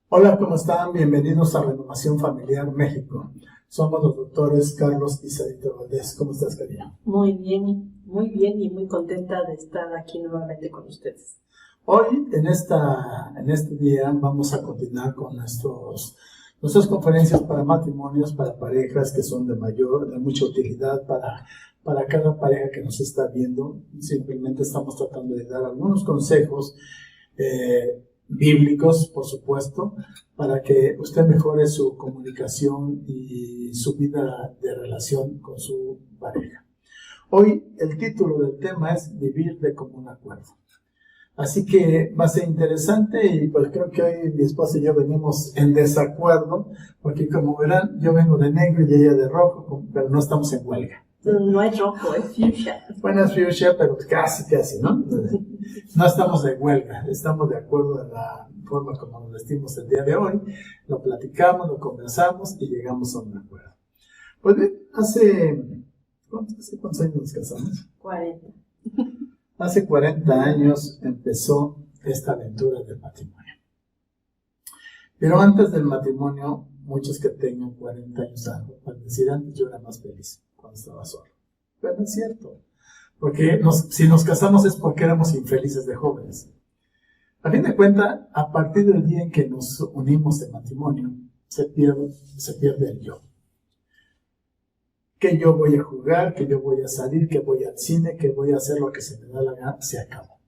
Hola, ¿cómo están? Bienvenidos a Renovación Familiar México. Somos los doctores Carlos y Sarita Valdés. ¿Cómo estás, Karina? Muy bien y muy contenta de estar aquí nuevamente con ustedes. Hoy, en este día, vamos a continuar con nuestras conferencias para matrimonios, para parejas que son de mucha utilidad para cada pareja que nos está viendo. Simplemente estamos tratando de dar algunos consejos bíblicos, por supuesto, para que usted mejore su comunicación y su vida de relación con su pareja. Hoy el título del tema es Vivir de común acuerdo. Así que va a ser interesante y pues creo que hoy mi esposa y yo venimos en desacuerdo, porque como verán, yo vengo de negro y ella de rojo, pero no estamos en huelga. No es rojo, es fuchsia. Bueno, es fuchsia, pero casi, ¿no? No estamos de huelga, estamos de acuerdo en la forma como nos vestimos el día de hoy, lo platicamos, lo conversamos y llegamos a un acuerdo. Pues bien, ¿hace cuántos años nos casamos? 40. Hace 40 años empezó esta aventura del matrimonio. Pero antes del matrimonio, muchos que tengan 40 años van a decir, antes yo era más feliz cuando estaba solo. Pero no es cierto, porque si nos casamos es porque éramos infelices de jóvenes. A fin de cuentas, a partir del día en que nos unimos en matrimonio, se pierde el yo. Que yo voy a jugar, que yo voy a salir, que voy al cine, que voy a hacer lo que se me da la gana, se acabó.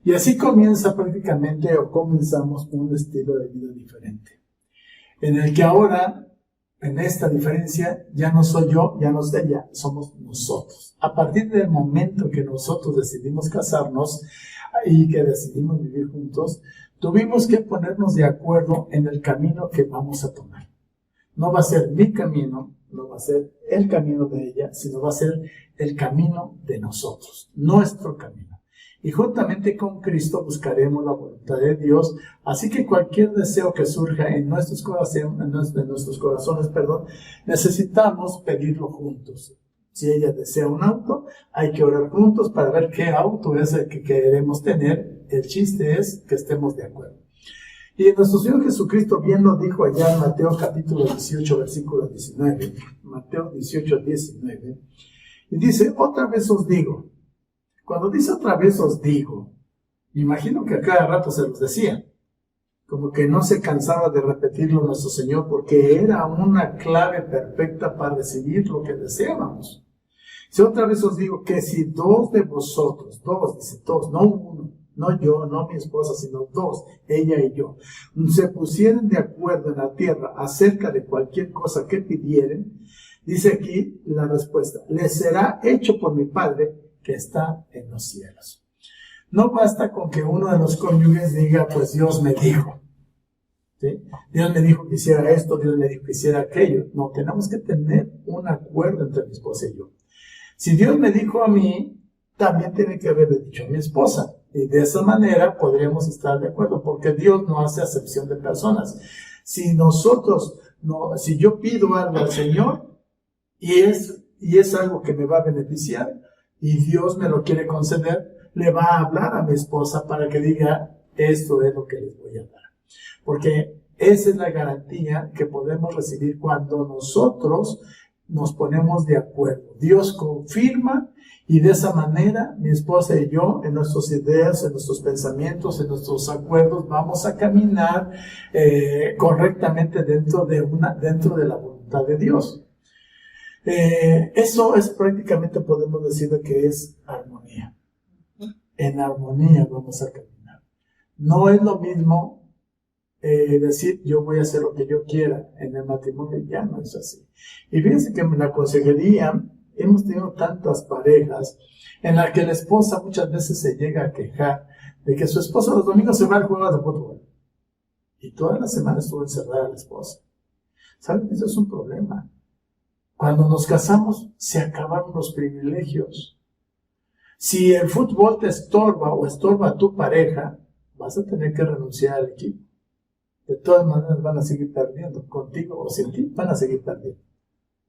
Y así comenzamos un estilo de vida diferente, en el que ahora, en esta diferencia, ya no soy yo, ya no es ella, somos nosotros. A partir del momento que nosotros decidimos casarnos y que decidimos vivir juntos, tuvimos que ponernos de acuerdo en el camino que vamos a tomar. No va a ser mi camino, no va a ser el camino de ella, sino va a ser el camino de nosotros, nuestro camino. Y juntamente con Cristo buscaremos la voluntad de Dios, así que cualquier deseo que surja en nuestros corazones, necesitamos pedirlo juntos. Si ella desea un auto, hay que orar juntos para ver qué auto es el que queremos tener. El chiste es que estemos de acuerdo. Y nuestro Señor Jesucristo bien nos dijo allá en Mateo capítulo 18, versículo 19, Mateo 18, 19, y dice, otra vez os digo. Cuando dice otra vez os digo, me imagino que a cada rato se los decía, como que no se cansaba de repetirlo nuestro Señor, porque era una clave perfecta para recibir lo que deseábamos. Si otra vez os digo que si dos de vosotros, dos, no uno, no yo, no mi esposa, sino dos, ella y yo, se pusieren de acuerdo en la tierra acerca de cualquier cosa que pidieren, dice aquí la respuesta, les será hecho por mi Padre que está en los cielos. No basta con que uno de los cónyuges diga, pues Dios me dijo. ¿Sí? Dios me dijo que hiciera esto, Dios me dijo que hiciera aquello. No, tenemos que tener un acuerdo entre mi esposa y yo. Si Dios me dijo a mí, también tiene que haberle dicho a mi esposa. Y de esa manera podríamos estar de acuerdo, porque Dios no hace acepción de personas. Si yo pido algo al Señor, y es algo que me va a beneficiar, y Dios me lo quiere conceder, le va a hablar a mi esposa para que diga, esto es lo que les voy a dar. Porque esa es la garantía que podemos recibir cuando nosotros nos ponemos de acuerdo. Dios confirma y de esa manera mi esposa y yo, en nuestras ideas, en nuestros pensamientos, en nuestros acuerdos, vamos a caminar correctamente dentro de la voluntad de Dios. Eso es prácticamente, podemos decir que es armonía. En armonía vamos a caminar. No es lo mismo decir yo voy a hacer lo que yo quiera. En el matrimonio ya no es así. Y fíjense que en la consejería hemos tenido tantas parejas en las que la esposa muchas veces se llega a quejar de que su esposo los domingos se va al juego de fútbol. Y toda la semana estuvo encerrada la esposa. ¿Saben? Eso es un problema. Cuando nos casamos, se acabaron los privilegios. Si el fútbol te estorba o estorba a tu pareja, vas a tener que renunciar al equipo. De todas maneras van a seguir perdiendo. Contigo o sin ti, van a seguir perdiendo.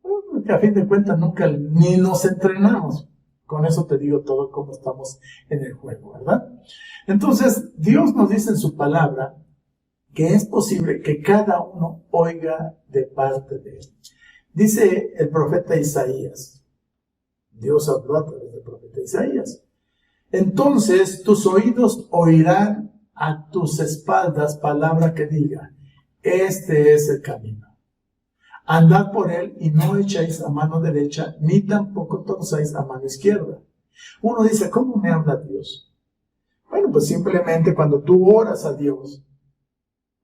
Porque a fin de cuentas nunca ni nos entrenamos. Con eso te digo todo cómo estamos en el juego, ¿verdad? Entonces, Dios nos dice en su palabra que es posible que cada uno oiga de parte de él. Dice el profeta Isaías, Dios habló a través del profeta Isaías. Entonces tus oídos oirán a tus espaldas palabra que diga, este es el camino. Andad por él y no echéis a mano derecha, ni tampoco torzáis a mano izquierda. Uno dice, ¿cómo me habla Dios? Bueno, pues simplemente cuando tú oras a Dios,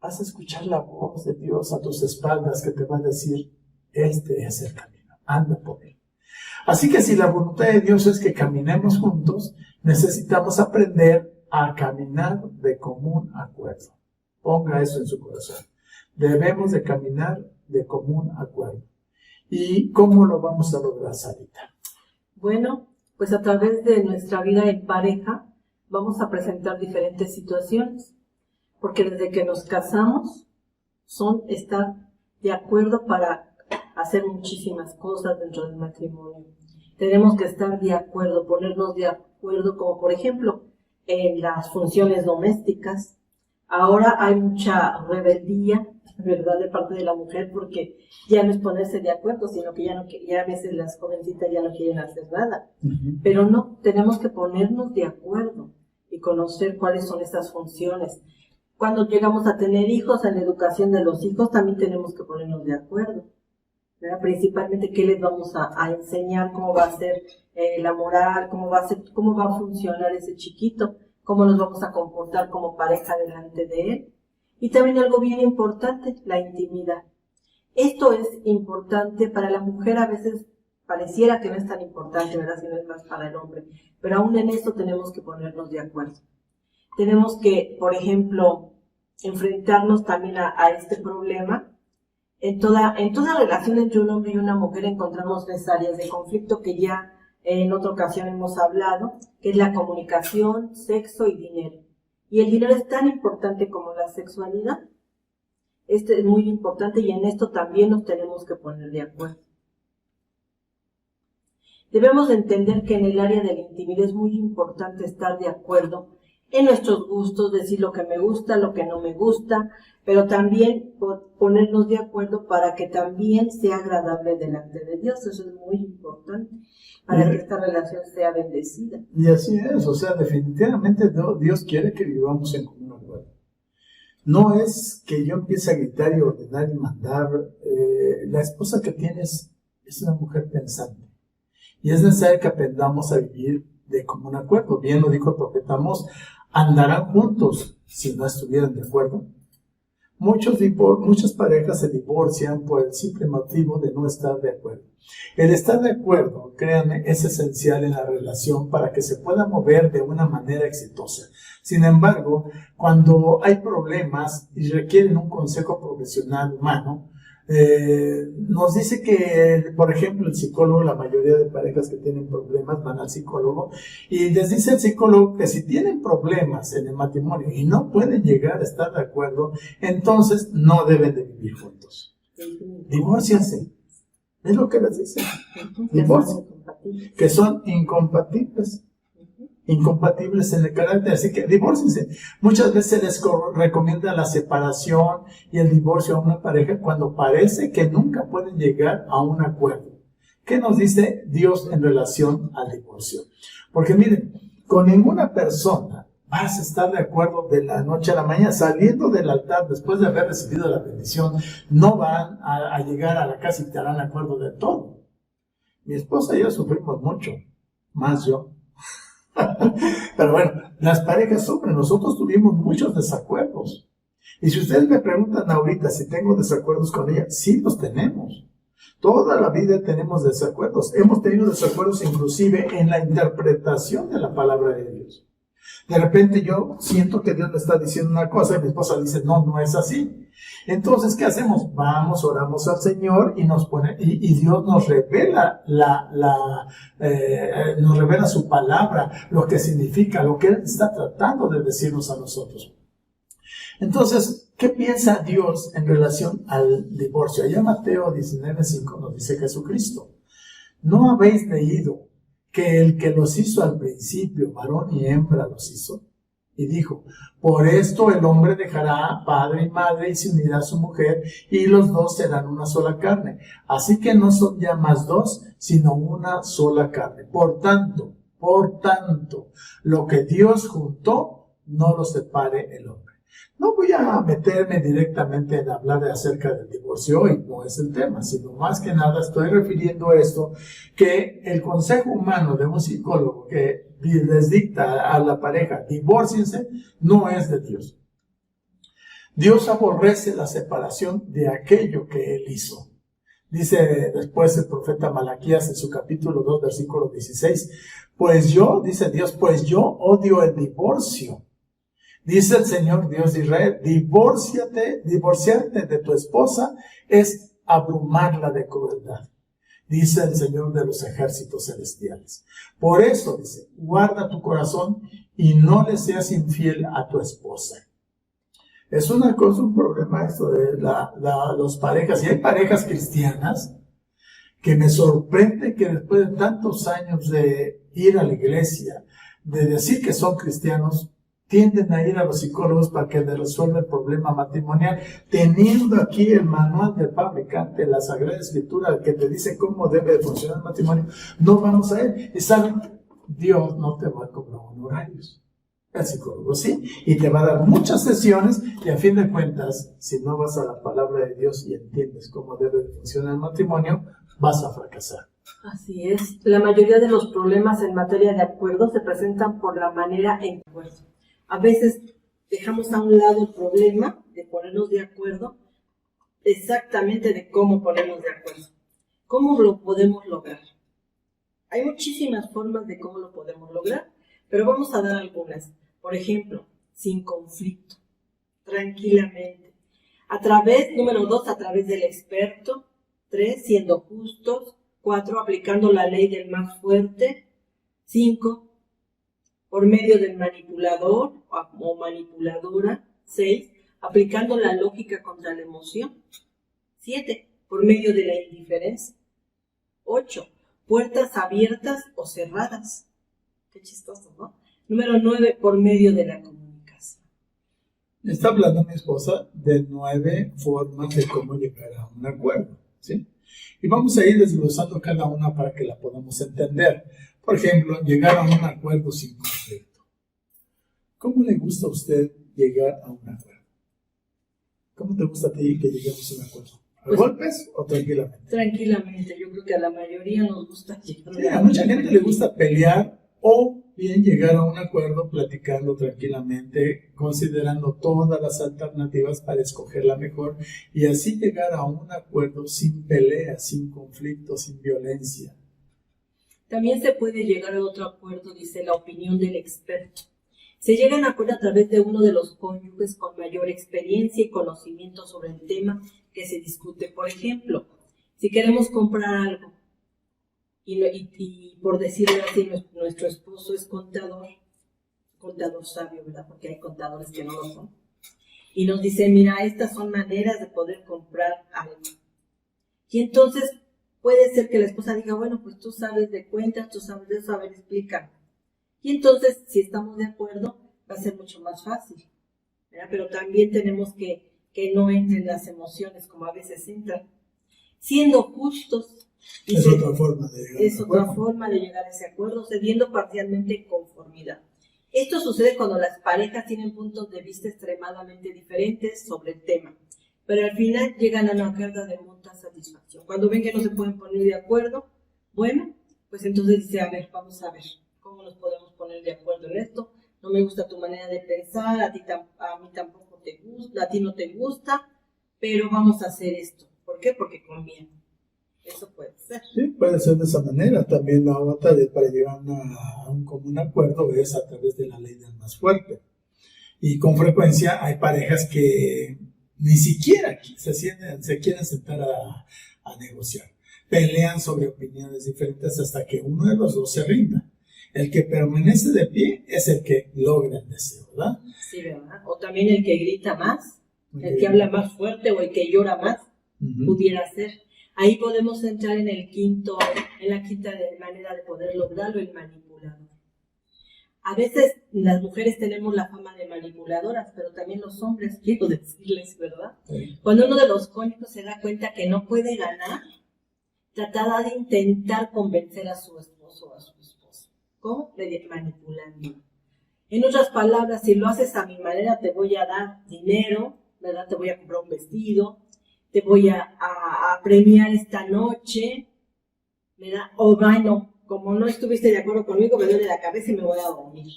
vas a escuchar la voz de Dios a tus espaldas que te va a decir, este es el camino, anda por él. Así que si la voluntad de Dios es que caminemos juntos, necesitamos aprender a caminar de común acuerdo. Ponga eso en su corazón. Debemos de caminar de común acuerdo. ¿Y cómo lo vamos a lograr, Sarita? Bueno, pues a través de nuestra vida en pareja vamos a presentar diferentes situaciones, porque desde que nos casamos son estar de acuerdo para hacer muchísimas cosas dentro del matrimonio. Tenemos que estar de acuerdo, ponernos de acuerdo, como por ejemplo en las funciones domésticas. Ahora hay mucha rebeldía, ¿verdad?, de parte de la mujer, porque ya no es ponerse de acuerdo, sino que ya a veces las jovencitas ya no quieren hacer nada. Pero no, tenemos que ponernos de acuerdo y conocer cuáles son estas funciones. Cuando llegamos a tener hijos, en la educación de los hijos también tenemos que ponernos de acuerdo, ¿verdad? Principalmente qué les vamos a enseñar, cómo va a ser la moral, cómo va a funcionar ese chiquito, cómo nos vamos a comportar como pareja delante de él. Y también algo bien importante, la intimidad. Esto es importante para la mujer, a veces pareciera que no es tan importante, ¿verdad?, si no es más para el hombre, pero aún en esto tenemos que ponernos de acuerdo. Tenemos que, por ejemplo, enfrentarnos también a este problema. En toda relación entre un hombre y una mujer encontramos tres áreas de conflicto que ya en otra ocasión hemos hablado, que es la comunicación, sexo y dinero. Y el dinero es tan importante como la sexualidad. Este es muy importante y en esto también nos tenemos que poner de acuerdo. Debemos entender que en el área de la intimidad es muy importante estar de acuerdo en nuestros gustos, decir lo que me gusta, lo que no me gusta, pero también ponernos de acuerdo para que también sea agradable delante de Dios. Eso es muy importante para que esta relación sea bendecida. Y así es, o sea, definitivamente Dios quiere que vivamos en común acuerdo. No es que yo empiece a gritar y ordenar y mandar. La esposa que tienes es una mujer pensante. Y es necesario que aprendamos a vivir de común acuerdo. Bien lo dijo el profeta Amós, andarán juntos si no estuvieran de acuerdo. Muchas parejas se divorcian por el simple motivo de no estar de acuerdo. El estar de acuerdo, créanme, es esencial en la relación para que se pueda mover de una manera exitosa. Sin embargo, cuando hay problemas y requieren un consejo profesional humano, nos dice que, por ejemplo, el psicólogo, la mayoría de parejas que tienen problemas van al psicólogo y les dice el psicólogo que si tienen problemas en el matrimonio y no pueden llegar a estar de acuerdo, entonces no deben de vivir juntos. Divórciense. Es lo que les dice. Divorcio. Que son incompatibles. Incompatibles en el carácter, así que divórciense. Muchas veces les recomienda la separación y el divorcio a una pareja cuando parece que nunca pueden llegar a un acuerdo. ¿Qué nos dice Dios en relación al divorcio? Porque miren, con ninguna persona vas a estar de acuerdo de la noche a la mañana. Saliendo del altar después de haber recibido la bendición, no van a llegar a la casa y estarán de acuerdo de todo. Mi esposa y yo sufrimos mucho, más yo. Pero bueno, las parejas sufren. Nosotros tuvimos muchos desacuerdos. Y si ustedes me preguntan ahorita si tengo desacuerdos con ella, sí los tenemos. Toda la vida tenemos desacuerdos. Hemos tenido desacuerdos inclusive en la interpretación de la palabra de Dios. De repente yo siento que Dios me está diciendo una cosa y mi esposa dice, no, no es así. Entonces, ¿qué hacemos? Vamos, oramos al Señor y nos pone, y Dios nos revela nos revela su palabra, lo que significa, lo que Él está tratando de decirnos a nosotros. Entonces, ¿qué piensa Dios en relación al divorcio? Allá en Mateo 19:5 nos dice Jesucristo, ¿no habéis leído que el que los hizo al principio, varón y hembra los hizo? Y dijo, por esto el hombre dejará padre y madre y se unirá a su mujer y los dos serán una sola carne. Así que no son ya más dos, sino una sola carne. Por tanto, lo que Dios juntó, no lo separe el hombre. No voy a meterme directamente en hablar acerca del divorcio hoy, no es el tema, sino más que nada estoy refiriendo a esto, que el consejo humano de un psicólogo que les dicta a la pareja, divórciense, no es de Dios. Dios aborrece la separación de aquello que Él hizo. Dice después el profeta Malaquías en su capítulo 2, versículo 16, pues yo odio el divorcio. Dice el Señor Dios de Israel, divorciarte de tu esposa es abrumarla de crueldad. Dice el Señor de los ejércitos celestiales. Por eso, dice, guarda tu corazón y no le seas infiel a tu esposa. Es una cosa, un problema esto de las parejas. Y hay parejas cristianas que me sorprende que después de tantos años de ir a la iglesia, de decir que son cristianos, tienden a ir a los psicólogos para que les resuelva el problema matrimonial, teniendo aquí el manual del fabricante, la Sagrada Escritura, que te dice cómo debe de funcionar el matrimonio. No vamos a él. Y saben, Dios no te va a cobrar honorarios. El psicólogo sí, y te va a dar muchas sesiones, y a fin de cuentas, si no vas a la palabra de Dios y entiendes cómo debe de funcionar el matrimonio, vas a fracasar. Así es. La mayoría de los problemas en materia de acuerdo se presentan por la manera en que acuerdo. A veces dejamos a un lado el problema de ponernos de acuerdo, exactamente de cómo ponernos de acuerdo. ¿Cómo lo podemos lograr? Hay muchísimas formas de cómo lo podemos lograr, pero vamos a dar algunas. Por ejemplo, sin conflicto, tranquilamente. Número 2, a través del experto. 3, siendo justos. 4, aplicando la ley del más fuerte. 5, por medio del manipulador o manipuladora. 6, aplicando la lógica contra la emoción. 7, por medio de la indiferencia. 8, puertas abiertas o cerradas. Qué chistoso, ¿no? Número 9, por medio de la comunicación. Está hablando mi esposa de 9 formas de cómo llegar a un acuerdo, ¿sí? Y vamos a ir desglosando cada una para que la podamos entender. Por ejemplo, llegar a un acuerdo sin conflicto. ¿Cómo le gusta a usted llegar a un acuerdo? ¿Cómo te gusta a ti que lleguemos a un acuerdo? ¿A golpes o tranquilamente? Tranquilamente, yo creo que a la mayoría nos gusta llegar. Sí, a mucha gente le gusta pelear o bien llegar a un acuerdo platicando tranquilamente, considerando todas las alternativas para escoger la mejor y así llegar a un acuerdo sin pelea, sin conflicto, sin violencia. También se puede llegar a otro acuerdo, dice la opinión del experto. Se llega a un acuerdo a través de uno de los cónyuges con mayor experiencia y conocimiento sobre el tema que se discute. Por ejemplo, si queremos comprar algo y por decirlo así, nuestro esposo es contador sabio, ¿verdad? Porque hay contadores que no lo son. Y nos dice, mira, estas son maneras de poder comprar algo. Y entonces puede ser que la esposa diga, bueno, pues tú sabes de cuentas, tú sabes de eso, a ver, explícame. Y entonces, si estamos de acuerdo, va a ser mucho más fácil, ¿verdad? Pero también tenemos que no entren las emociones como a veces entran. Siendo justos. Es otra forma de llegar a ese acuerdo, cediendo parcialmente en conformidad. Esto sucede cuando las parejas tienen puntos de vista extremadamente diferentes sobre el tema, pero al final llegan a una acuerdo de mutua satisfacción. Cuando ven que no se pueden poner de acuerdo, bueno, pues entonces dice, a ver, vamos a ver cómo nos podemos poner de acuerdo en esto. No me gusta tu manera de pensar, a mí tampoco te gusta, a ti no te gusta, pero vamos a hacer esto. ¿Por qué? Porque conviene. Eso puede ser. Sí, puede ser de esa manera. También la otra de para llegar a un común acuerdo es a través de la ley del más fuerte. Y con frecuencia hay parejas que ni siquiera se quieren sentar a negociar. Pelean sobre opiniones diferentes hasta que uno de los dos se rinda. El que permanece de pie es el que logra el deseo, ¿verdad? Sí, ¿verdad? O también el que grita más, el que habla más fuerte o el que llora más, pudiera ser. Ahí podemos entrar en la quinta manera de poder lograrlo, el manipulador. A veces las mujeres tenemos la fama de manipuladoras, pero también los hombres, quiero decirles, ¿verdad? Sí. Cuando uno de los cónyuges se da cuenta que no puede ganar, tratará de intentar convencer a su esposo o a su esposa. ¿Cómo? Manipulando. En otras palabras, si lo haces a mi manera, te voy a dar dinero, ¿verdad? Te voy a comprar un vestido, te voy a premiar esta noche, ¿verdad? O bueno, como no estuviste de acuerdo conmigo, me duele la cabeza y me voy a dormir.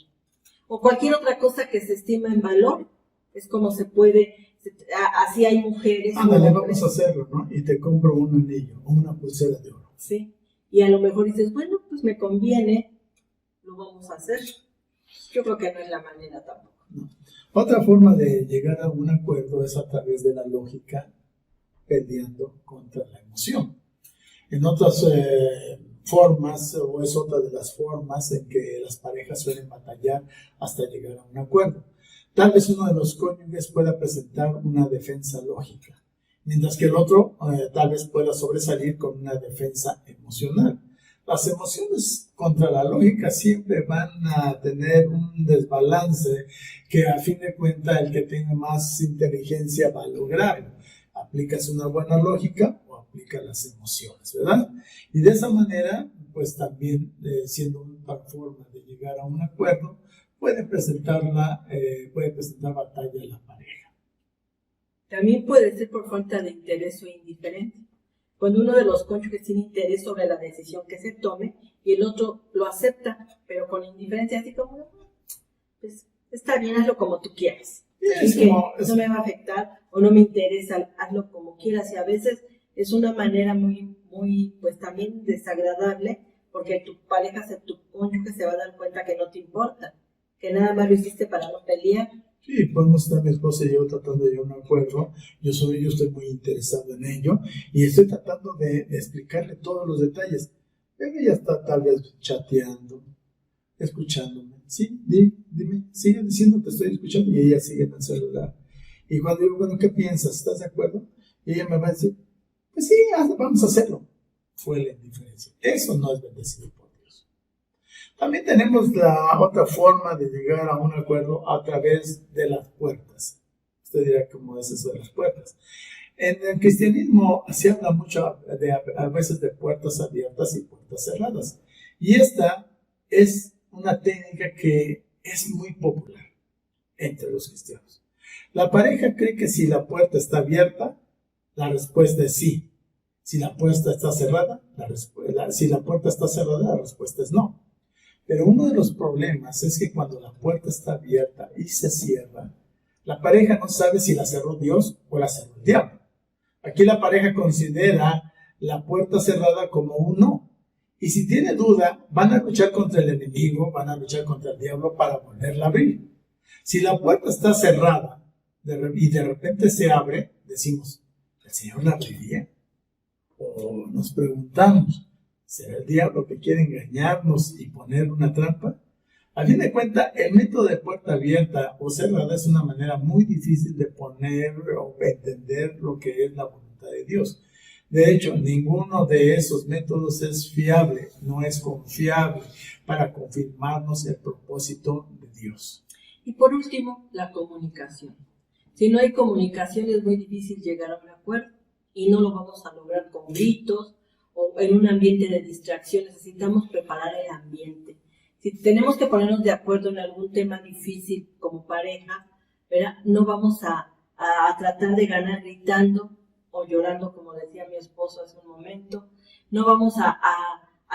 O cualquier otra cosa que se estima en valor, es como se puede, así hay mujeres. Ándale, vamos a hacerlo, ¿no? Y te compro un anillo o una pulsera de oro. Sí, y a lo mejor dices, bueno, pues me conviene, lo vamos a hacer. Yo creo que no es la manera tampoco. No. Otra forma de llegar a un acuerdo es a través de la lógica, peleando contra la emoción. En otras formas, o es otra de las formas en que las parejas suelen batallar hasta llegar a un acuerdo. Tal vez uno de los cónyuges pueda presentar una defensa lógica, mientras que el otro tal vez pueda sobresalir con una defensa emocional. Las emociones contra la lógica siempre van a tener un desbalance que a fin de cuentas el que tiene más inteligencia va a lograrlo. Aplicas una buena lógica o aplicas las emociones, ¿verdad? Y de esa manera, pues también siendo una forma de llegar a un acuerdo, puede presentar batalla a la pareja. También puede ser por falta de interés o indiferencia. Cuando uno de los cónyuges tiene interés sobre la decisión que se tome y el otro lo acepta, pero con indiferencia, así como, pues está bien, hazlo como tú quieras. No me va a afectar o no me interesa, hazlo como quieras. Y a veces es una manera muy, muy, pues también desagradable, porque tu pareja, tu cónyuge se va a dar cuenta que no te importa, que nada más lo hiciste para no pelear. Sí, podemos estar mi esposa y yo tratando de llegar a un acuerdo. Yo estoy muy interesado en ello y estoy tratando de explicarle todos los detalles. Pero ella está tal vez chateando, escuchándome. Sí, dime, sigue diciendo que estoy escuchando y ella sigue en el celular. Y cuando digo, bueno, ¿qué piensas? ¿Estás de acuerdo? Y ella me va a decir, pues sí, vamos a hacerlo. Fue la indiferencia. Eso no es bendecido por Dios. También tenemos la otra forma de llegar a un acuerdo a través de las puertas. Usted dirá, ¿cómo es eso de las puertas? En el cristianismo se habla mucho a veces de puertas abiertas y puertas cerradas. Y esta es una técnica que es muy popular entre los cristianos. La pareja cree que si la puerta está abierta, la respuesta es sí. Si la puerta está cerrada, la respuesta es no. Pero uno de los problemas es que cuando la puerta está abierta y se cierra, la pareja no sabe si la cerró Dios o la cerró el diablo. Aquí la pareja considera la puerta cerrada como un no. Y si tiene duda, van a luchar contra el enemigo, van a luchar contra el diablo para volverla a abrir. Si la puerta está cerrada y de repente se abre, decimos, ¿el Señor la abriría? O nos preguntamos, ¿será el diablo que quiere engañarnos y poner una trampa? A fin de cuentas, el método de puerta abierta o cerrada es una manera muy difícil de poner o entender lo que es la voluntad de Dios. De hecho, ninguno de esos métodos es fiable, no es confiable para confirmarnos el propósito de Dios. Y por último, la comunicación. Si no hay comunicación es muy difícil llegar a un acuerdo y no lo vamos a lograr con gritos o en un ambiente de distracción. Necesitamos preparar el ambiente. Si tenemos que ponernos de acuerdo en algún tema difícil como pareja, ¿verdad? No vamos a tratar de ganar gritando o llorando, como decía mi esposo hace un momento. No vamos a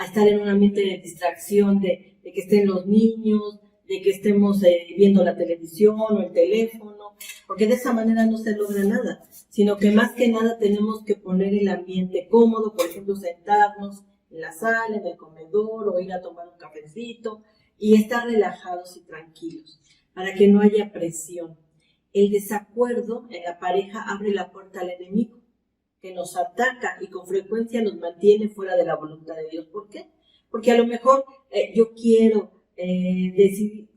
estar en un ambiente de distracción, de que estén los niños, de que estemos viendo la televisión o el teléfono, porque porque de esa manera no se logra nada, sino que más que nada tenemos que poner el ambiente cómodo, por ejemplo, sentarnos en la sala, en el comedor, o ir a tomar un cafecito, y estar relajados y tranquilos, para que no haya presión. El desacuerdo en la pareja abre la puerta al enemigo, que nos ataca y con frecuencia nos mantiene fuera de la voluntad de Dios. ¿Por qué? Porque a lo mejor yo quiero decidir,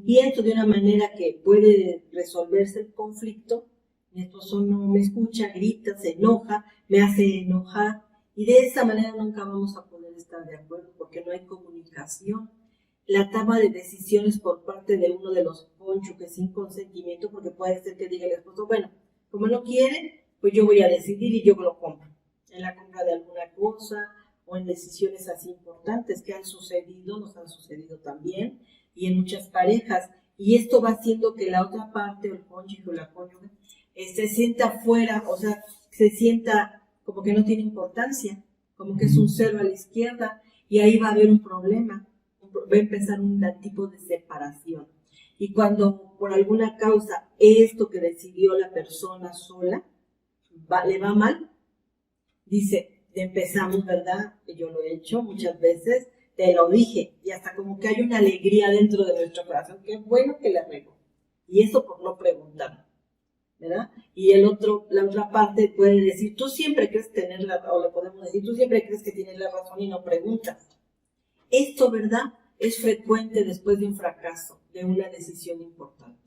pienso de una manera que puede resolverse el conflicto, mi esposo no me escucha, grita, se enoja, me hace enojar, y de esa manera nunca vamos a poder estar de acuerdo, porque no hay comunicación. La toma de decisiones por parte de uno de los cónyuges sin consentimiento, porque puede ser que diga el esposo, bueno, como no quiere, pues yo voy a decidir y yo lo compro. En la compra de alguna cosa o en decisiones así importantes que han sucedido, nos han sucedido también, y en muchas parejas. Y esto va haciendo que la otra parte, o el cónyuge o la cónyuge, se sienta fuera, o sea, se sienta como que no tiene importancia, como que es un cero a la izquierda, y ahí va a haber un problema. Va a empezar un tipo de separación. Y cuando por alguna causa esto que decidió la persona sola le va mal, dice, empezamos, ¿verdad? Yo lo he hecho muchas veces, te lo dije, y hasta como que hay una alegría dentro de nuestro corazón, qué bueno que la regó. Y eso por no preguntar, ¿verdad? Y la otra parte puede decir, tú siempre crees tener o le podemos decir, tú siempre crees que tienes la razón y no preguntas. Esto, ¿verdad?, es frecuente después de un fracaso, de una decisión importante.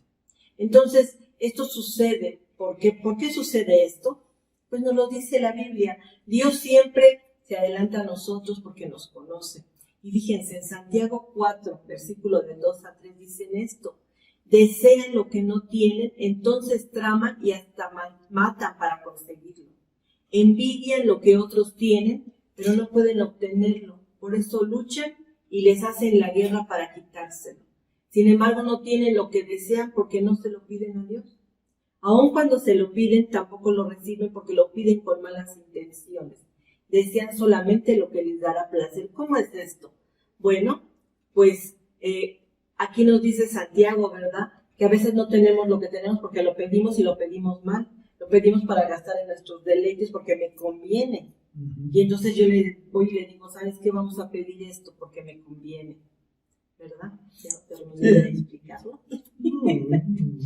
Entonces, esto sucede. ¿Por qué sucede esto? Pues nos lo dice la Biblia. Dios siempre se adelanta a nosotros porque nos conoce. Y fíjense, en Santiago 4, versículo de 2 a 3, dicen esto. Desean lo que no tienen, entonces traman y hasta matan para conseguirlo. Envidian lo que otros tienen, pero no pueden obtenerlo. Por eso luchan y les hacen la guerra para quitárselo. Sin embargo, no tienen lo que desean porque no se lo piden a Dios. Aun cuando se lo piden, tampoco lo reciben porque lo piden con malas intenciones. Desean solamente lo que les dará placer. ¿Cómo es esto? Bueno, pues aquí nos dice Santiago, ¿verdad?, que a veces no tenemos lo que tenemos porque lo pedimos y lo pedimos mal. Lo pedimos para gastar en nuestros deleites porque me conviene. Y entonces yo le voy y le digo, ¿sabes qué? Vamos a pedir esto porque me conviene, ¿verdad? Ya terminé de explicarlo.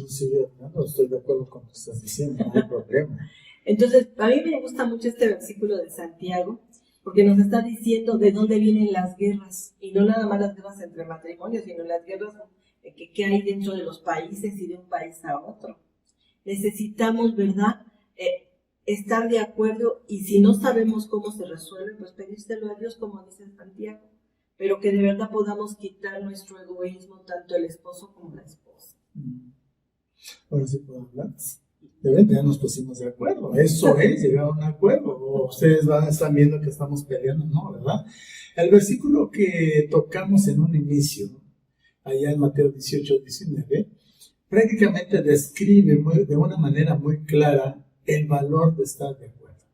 Sí, no estoy de acuerdo con lo que estás diciendo, no hay problema. Entonces, a mí me gusta mucho este versículo de Santiago, porque nos está diciendo de dónde vienen las guerras, y no nada más las guerras entre matrimonios, sino las guerras que hay dentro de los países y de un país a otro. Necesitamos, ¿verdad?, estar de acuerdo, y si no sabemos cómo se resuelve, pues pedírselo a Dios, como dice Santiago, pero que de verdad podamos quitar nuestro egoísmo, tanto el esposo como la esposa. Ahora sí puedo hablar. Ya nos pusimos de acuerdo, eso es llegar a un acuerdo. O ustedes están viendo que estamos peleando, ¿no? ¿Verdad? El versículo que tocamos en un inicio, allá en Mateo 18-19, prácticamente describe de una manera muy clara el valor de estar de acuerdo.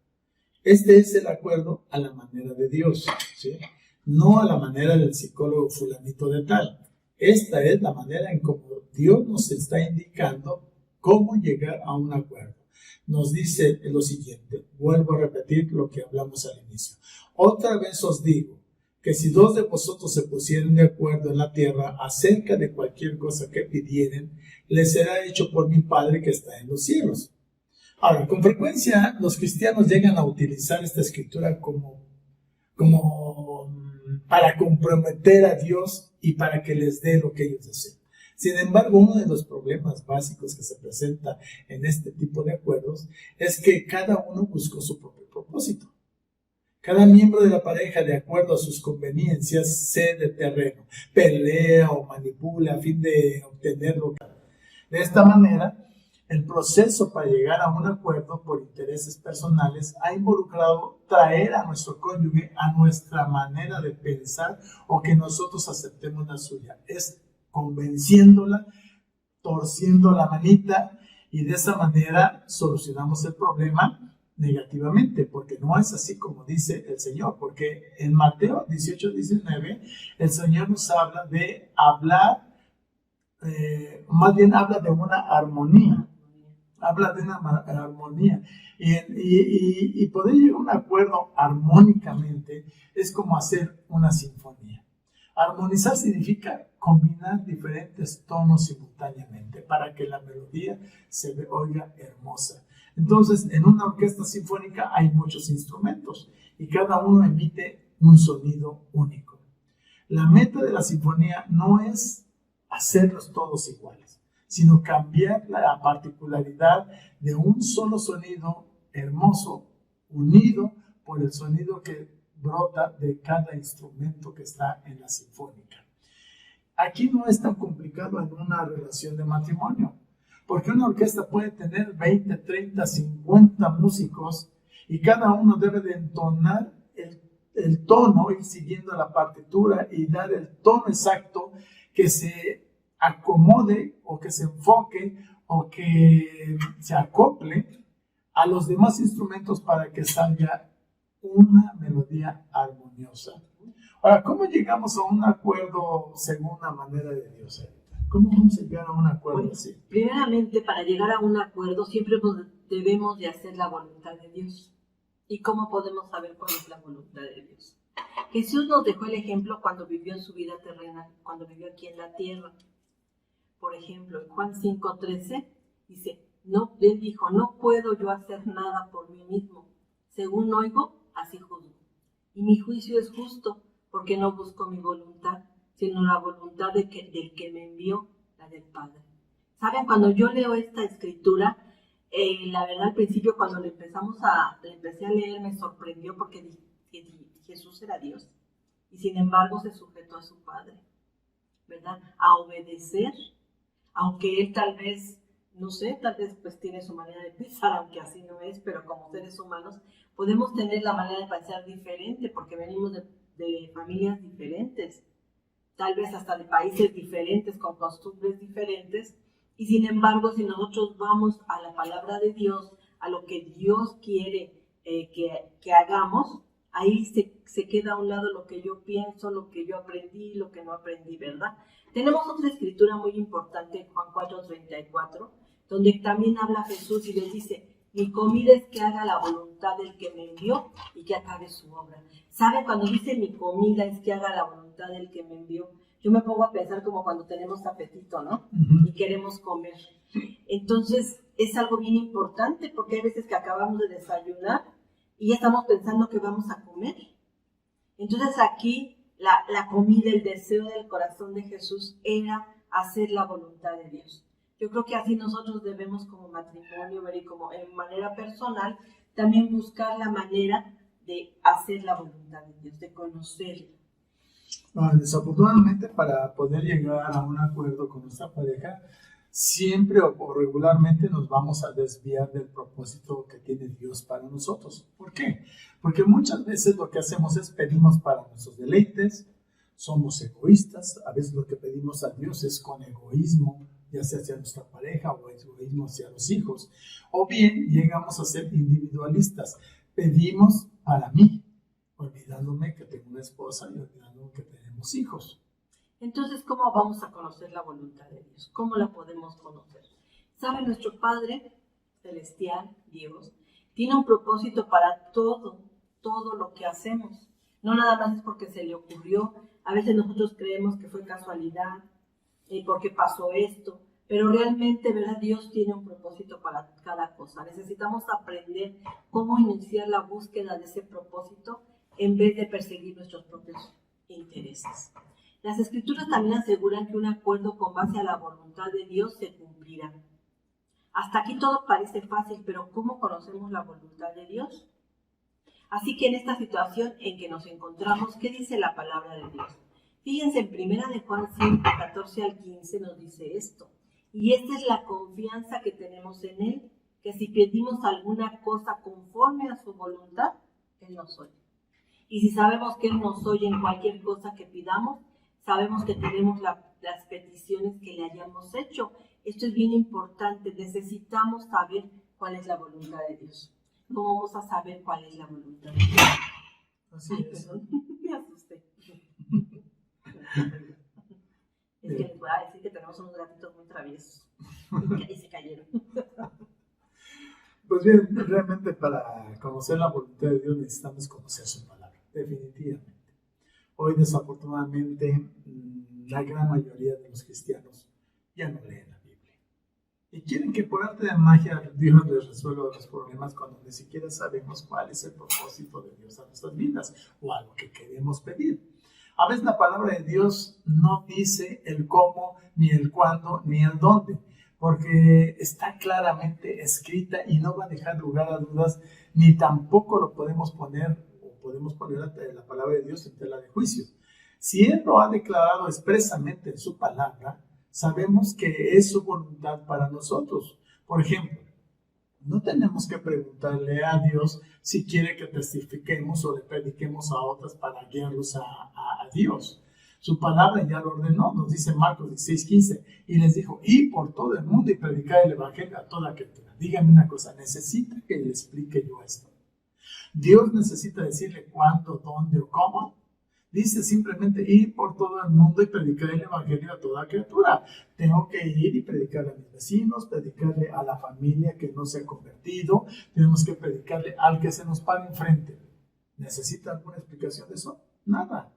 Este es el acuerdo a la manera de Dios, ¿sí?, no a la manera del psicólogo fulanito de tal. Esta es la manera en cómo Dios nos está indicando cómo llegar a un acuerdo. Nos dice lo siguiente, vuelvo a repetir lo que hablamos al inicio. Otra vez os digo que si dos de vosotros se pusieren de acuerdo en la tierra acerca de cualquier cosa que pidieren, les será hecho por mi Padre que está en los cielos. Ahora, con frecuencia los cristianos llegan a utilizar esta escritura como para comprometer a Dios y para que les dé lo que ellos desean. Sin embargo, uno de los problemas básicos que se presenta en este tipo de acuerdos es que cada uno buscó su propio propósito. Cada miembro de la pareja, de acuerdo a sus conveniencias, cede terreno, pelea o manipula a fin de obtenerlo. De esta manera, el proceso para llegar a un acuerdo por intereses personales ha involucrado traer a nuestro cónyuge a nuestra manera de pensar o que nosotros aceptemos la suya. Es convenciéndola, torciendo la manita, y de esa manera solucionamos el problema negativamente, porque no es así como dice el Señor, porque en Mateo 18-19 el Señor nos habla de hablar, más bien habla de una armonía. habla de una armonía. Y poder llegar a un acuerdo armónicamente es como hacer una sinfonía. Armonizar significa combinar diferentes tonos simultáneamente para que la melodía se oiga hermosa. Entonces, en una orquesta sinfónica hay muchos instrumentos y cada uno emite un sonido único. La meta de la sinfonía no es hacerlos todos iguales, sino cambiar la particularidad de un solo sonido hermoso, unido por el sonido que brota de cada instrumento que está en la sinfónica. Aquí no es tan complicado en una relación de matrimonio, porque una orquesta puede tener 20, 30, 50 músicos y cada uno debe de entonar el tono, ir siguiendo la partitura y dar el tono exacto que se acomode o que se enfoque o que se acople a los demás instrumentos para que salga una melodía armoniosa. Ahora, ¿cómo llegamos a un acuerdo según la manera de Dios? ¿Cómo vamos a llegar a un acuerdo así? Primeramente, para llegar a un acuerdo, siempre debemos de hacer la voluntad de Dios. ¿Y cómo podemos saber cuál es la voluntad de Dios? Jesús nos dejó el ejemplo cuando vivió en su vida terrenal, cuando vivió aquí en la tierra. Por ejemplo, en Juan 5:13 dice, él dijo, no puedo yo hacer nada por mí mismo. Según oigo, así juzgo. Y mi juicio es justo, porque no busco mi voluntad, sino la voluntad del que me envió, la del Padre. ¿Saben? Cuando yo leo esta escritura, la verdad al principio cuando le empecé a leer me sorprendió porque Jesús era Dios. Y sin embargo se sujetó a su Padre, ¿verdad? A obedecer, aunque él tal vez, no sé, tal vez pues tiene su manera de pensar, aunque así no es, pero como seres humanos podemos tener la manera de pensar diferente porque venimos de familias diferentes, tal vez hasta de países diferentes, con costumbres diferentes, y sin embargo, si nosotros vamos a la palabra de Dios, a lo que Dios quiere que hagamos, ahí se queda a un lado lo que yo pienso, lo que yo aprendí, lo que no aprendí, ¿verdad? Tenemos otra escritura muy importante, Juan 4:34, donde también habla Jesús y les dice, mi comida es que haga la voluntad del que me envió y que acabe su obra. ¿Saben? Cuando dice mi comida es que haga la voluntad del que me envió, yo me pongo a pensar como cuando tenemos apetito, ¿no? Y queremos comer. Entonces, es algo bien importante porque hay veces que acabamos de desayunar y ya estamos pensando que vamos a comer. Entonces, aquí la comida, el deseo del corazón de Jesús era hacer la voluntad de Dios. Yo creo que así nosotros debemos como matrimonio, ver y como en manera personal, también buscar la manera de hacer la voluntad de Dios, de conocerlo. Bueno, desafortunadamente para poder llegar a un acuerdo con nuestra pareja, siempre o regularmente nos vamos a desviar del propósito que tiene Dios para nosotros. ¿Por qué? Porque muchas veces lo que hacemos es pedimos para nuestros deleites, somos egoístas, a veces lo que pedimos a Dios es con egoísmo, ya sea hacia nuestra pareja o egoísmo hacia los hijos, o bien llegamos a ser individualistas, pedimos para mí, olvidándome que tengo una esposa y olvidándome que tenemos hijos. Entonces, ¿cómo vamos a conocer la voluntad de Dios? ¿Cómo la podemos conocer? ¿Sabe? Nuestro Padre Celestial, Dios, tiene un propósito para todo lo que hacemos. No nada más es porque se le ocurrió. A veces nosotros creemos que fue casualidad, porque pasó esto, pero realmente, ¿verdad? Dios tiene un propósito para cada cosa. Necesitamos aprender cómo iniciar la búsqueda de ese propósito en vez de perseguir nuestros propios intereses. Las Escrituras también aseguran que un acuerdo con base a la voluntad de Dios se cumplirá. Hasta aquí todo parece fácil, pero ¿cómo conocemos la voluntad de Dios? Así que en esta situación en que nos encontramos, ¿qué dice la palabra de Dios? Fíjense, en 1 de Juan 5, 14 al 15 nos dice esto. Y esta es la confianza que tenemos en Él, que si pedimos alguna cosa conforme a su voluntad, Él nos oye. Y si sabemos que Él nos oye en cualquier cosa que pidamos, sabemos que tenemos las peticiones que le hayamos hecho. Esto es bien importante. Necesitamos saber cuál es la voluntad de Dios. ¿Cómo vamos a saber cuál es la voluntad de Dios? Así es. Perdón, me asusté. Es que les voy a decir que tenemos unos gatitos muy traviesos y se cayeron. Pues bien, realmente para conocer la voluntad de Dios necesitamos conocer su palabra, definitivamente. Hoy desafortunadamente la gran mayoría de los cristianos ya no leen la Biblia. Y quieren que por arte de magia Dios les resuelva los problemas cuando ni siquiera sabemos cuál es el propósito de Dios a nuestras vidas o a lo que queremos pedir. A veces la palabra de Dios no dice el cómo, ni el cuándo, ni el dónde, porque está claramente escrita y no va a dejar lugar a dudas, ni tampoco lo podemos poner la palabra de Dios en tela de juicio. Si Él lo ha declarado expresamente en su palabra, sabemos que es su voluntad para nosotros. Por ejemplo, no tenemos que preguntarle a Dios si quiere que testifiquemos o le prediquemos a otras para guiarlos a Dios. Su palabra ya lo ordenó, nos dice Marcos 16:15, y les dijo, y por todo el mundo y predicar el evangelio a toda criatura. Díganme una cosa, ¿necesita que le explique yo esto? ¿Dios necesita decirle cuándo, dónde o cómo? Dice simplemente ir por todo el mundo y predicar el evangelio a toda criatura. Tengo que ir y predicarle a mis vecinos, predicarle a la familia que no se ha convertido, tenemos que predicarle al que se nos para enfrente. ¿Necesita alguna explicación de eso? Nada.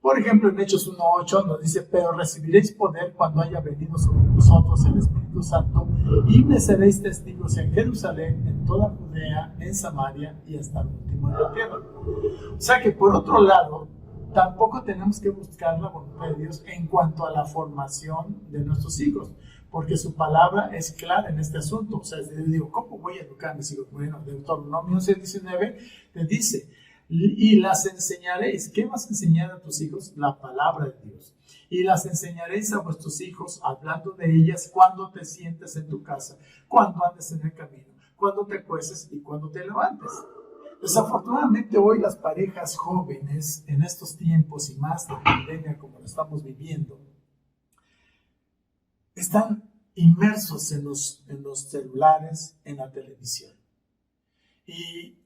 Por ejemplo, en Hechos 1:8 nos dice, pero recibiréis poder cuando haya venido sobre vosotros el Espíritu Santo y me seréis testigos en Jerusalén, en toda Judea, en Samaria y hasta el último de la tierra. O sea que por otro lado, tampoco tenemos que buscar la voluntad de Dios en cuanto a la formación de nuestros hijos, porque su palabra es clara en este asunto. O sea, yo digo, ¿cómo voy a educar a mis hijos? Bueno, Deuteronomio 11:19 te dice, y las enseñaréis. ¿Qué vas a enseñar a tus hijos? La palabra de Dios. Y las enseñaréis a vuestros hijos, hablando de ellas cuando te sientes en tu casa, cuando andes en el camino, cuando te acuestes y cuando te levantes. Desafortunadamente hoy las parejas jóvenes en estos tiempos y más de pandemia como lo estamos viviendo, están inmersos en los celulares, en la televisión. Y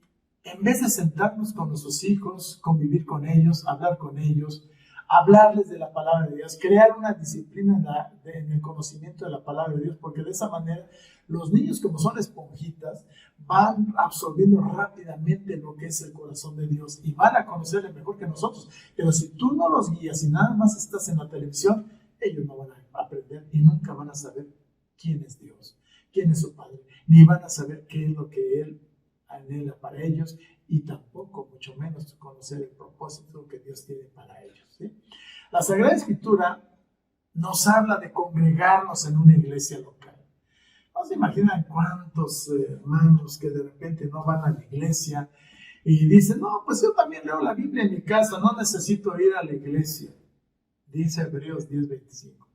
en vez de sentarnos con nuestros hijos, convivir con ellos, hablar con ellos, hablarles de la palabra de Dios, crear una disciplina en el conocimiento de la palabra de Dios, porque de esa manera los niños, como son esponjitas, van absorbiendo rápidamente lo que es el corazón de Dios y van a conocerle mejor que nosotros. Pero si tú no los guías y nada más estás en la televisión, ellos no van a aprender y nunca van a saber quién es Dios, quién es su Padre, ni van a saber qué es lo que Él anhela para ellos y tampoco, mucho menos, conocer el propósito que Dios tiene para ellos, ¿sí? La Sagrada Escritura nos habla de congregarnos en una iglesia local. ¿No se imaginan cuántos hermanos que de repente no van a la iglesia y dicen, no, pues yo también leo la Biblia en mi casa, no necesito ir a la iglesia? Dice Hebreos 10:25.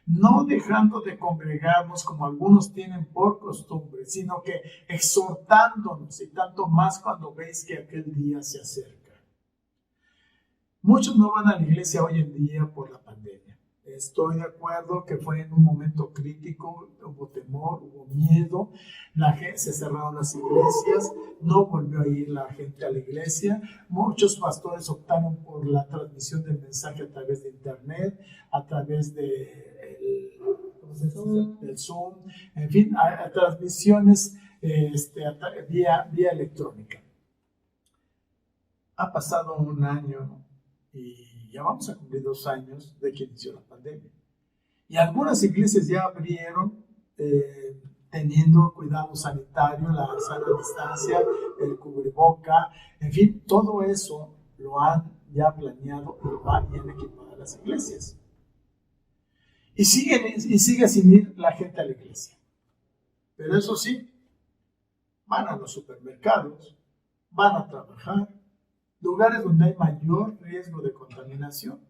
No dejando de congregarnos como algunos tienen por costumbre, sino que exhortándonos, y tanto más cuando veis que aquel día se acerca. Muchos no van a la iglesia hoy en día por la pandemia. Estoy de acuerdo que fue en un momento crítico, hubo temor, hubo miedo, se cerraron las iglesias, no volvió a ir la gente a la iglesia. Muchos pastores optaron por la transmisión del mensaje a través de internet, a través del Zoom, en fin, a transmisiones vía electrónica. Ha pasado un año y ya vamos a cumplir 2 años de que inició la pandemia. Y algunas iglesias ya abrieron teniendo cuidado sanitario, la sana distancia, el cubreboca, en fin, todo eso lo han ya planeado y lo han equipado a las iglesias. Y sigue sin ir la gente a la iglesia. Pero eso sí, van a los supermercados, van a trabajar, lugares donde hay mayor riesgo de contaminación.